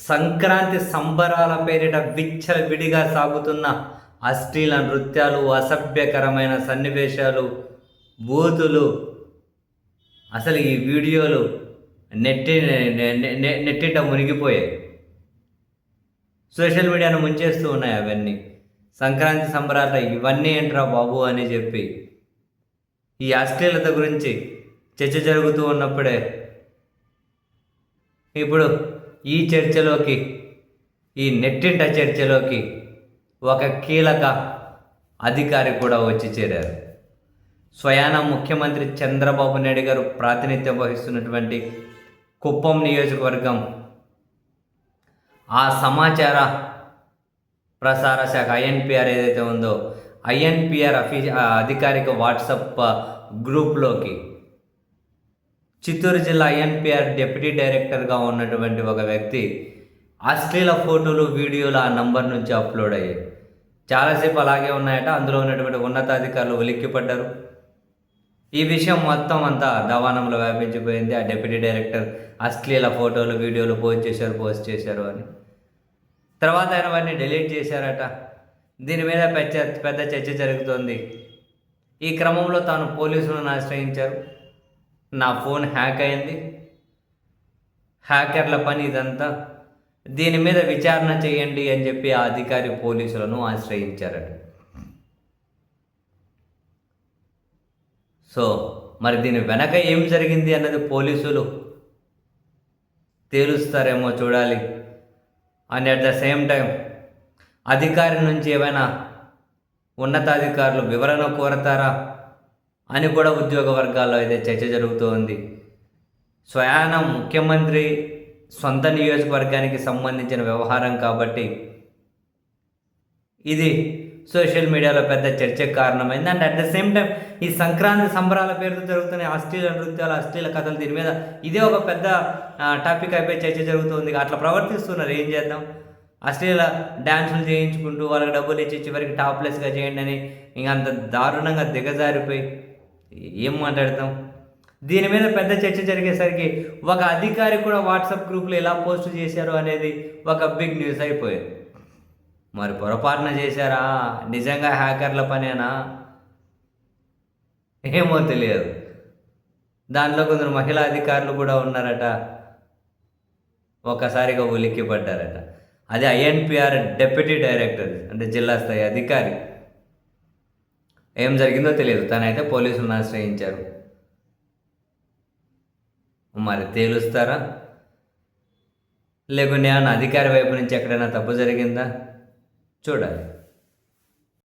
సంక్రాంతి సంబరాల పేరిట విచ్చలవిడిగా సాగుతున్న అశ్లీల నృత్యాలు, అసభ్యకరమైన సన్నివేశాలు, బూతులు, అసలు ఈ వీడియోలు నెట్టింట మునిగిపోయాయి. సోషల్ మీడియాను ముంచేస్తూ ఉన్నాయి అవన్నీ. సంక్రాంతి సంబరాలు ఇవన్నీ ఏంట్రా బాబు అని చెప్పి ఈ అశ్లీలత గురించి చర్చ జరుగుతూ ఉన్నప్పుడే ఇప్పుడు ఈ చర్చలోకి, ఈ నెట్టింట చర్చలోకి ఒక కీలక అధికారి కూడా వచ్చి చేరారు. స్వయాన ముఖ్యమంత్రి చంద్రబాబు నాయుడు గారు ప్రాతినిధ్యం వహిస్తున్నటువంటి కుప్పం నియోజకవర్గం ఆ సమాచార ప్రసార శాఖ ఐఎన్పిఆర్ ఏదైతే ఉందో ఐఎన్పిఆర్ అధికారిక వాట్సాప్ గ్రూప్లోకి చిత్తూరు జిల్లా ఐఎన్పిఆర్ డిప్యూటీ డైరెక్టర్గా ఉన్నటువంటి ఒక వ్యక్తి అశ్లీల ఫోటోలు, వీడియోలు ఆ నంబర్ నుంచి అప్లోడ్ అయ్యాయి. చాలాసేపు అలాగే ఉన్నాయట. అందులో ఉన్నటువంటి ఉన్నతాధికారులు ఉలిక్కిపడ్డారు. ఈ విషయం మొత్తం అంతా దవానంలో వ్యాపించిపోయింది. ఆ డిప్యూటీ డైరెక్టర్ అశ్లీల ఫోటోలు, వీడియోలు పోస్ట్ చేశారు అని. తర్వాత ఆయన వాటిని డిలీట్ చేశారట. దీని మీద పెద్ద చర్చ జరుగుతోంది. ఈ క్రమంలో తాను పోలీసులను ఆశ్రయించారు. నా ఫోన్ హ్యాక్ అయింది, హ్యాకర్ల పని ఇదంతా, దీని మీద విచారణ చేయండి అని చెప్పి ఆ అధికారి పోలీసులను ఆశ్రయించారట. సో మరి దీని వెనక ఏం జరిగింది అన్నది పోలీసులు తేలుస్తారేమో చూడాలి. And at the same time అధికారి నుంచి ఏమైనా ఉన్నతాధికారులు వివరణ కోరతారా అని కూడా ఉద్యోగ వర్గాల్లో అయితే చర్చ జరుగుతూ ఉంది. స్వయాన ముఖ్యమంత్రి సొంత నియోజకవర్గానికి సంబంధించిన వ్యవహారం కాబట్టి ఇది సోషల్ మీడియాలో పెద్ద చర్చకు కారణమైంది. And at the same time ఈ సంక్రాంతి సంబరాల పేరుతో జరుగుతున్న అశ్లీల నృత్యాలు, అశ్లీల కథలు, దీని మీద ఇదే ఒక పెద్ద టాపిక్ అయిపోయి చర్చ జరుగుతుంది. అట్లా ప్రవర్తిస్తున్నారు, ఏం చేద్దాం? అశ్లీల డ్యాన్సులు చేయించుకుంటూ వాళ్ళకి డబ్బులు ఇచ్చి చివరికి టాప్లెస్గా చేయండి అని ఇంకా అంత దారుణంగా దిగజారిపోయి ఏం మాట్లాడతాం? దీని మీద పెద్ద చర్చ జరిగేసరికి ఒక అధికారి కూడా వాట్సాప్ గ్రూప్లో ఎలా పోస్ట్ చేశారు అనేది ఒక బిగ్ న్యూస్ అయిపోయింది. మరి పొరపాటున చేశారా? నిజంగా హ్యాకర్ల పనేనా? ఏమో తెలియదు. దాంట్లో కొందరు మహిళా అధికారులు కూడా ఉన్నారట. ఒక్కసారిగా ఉలిక్కిపడ్డారట. అది ఐఎన్పిఆర్ డిప్యూటీ డైరెక్టర్, అంటే జిల్లా స్థాయి అధికారి. ఏం జరిగిందో తెలియదు. తనైతే పోలీసులను ఆశ్రయించారు. మరి తేలుస్తారా? లేకుంటే ఏమన్నా అధికారి వైపు నుంచి ఎక్కడైనా తప్పు జరిగిందా? చూడాలి.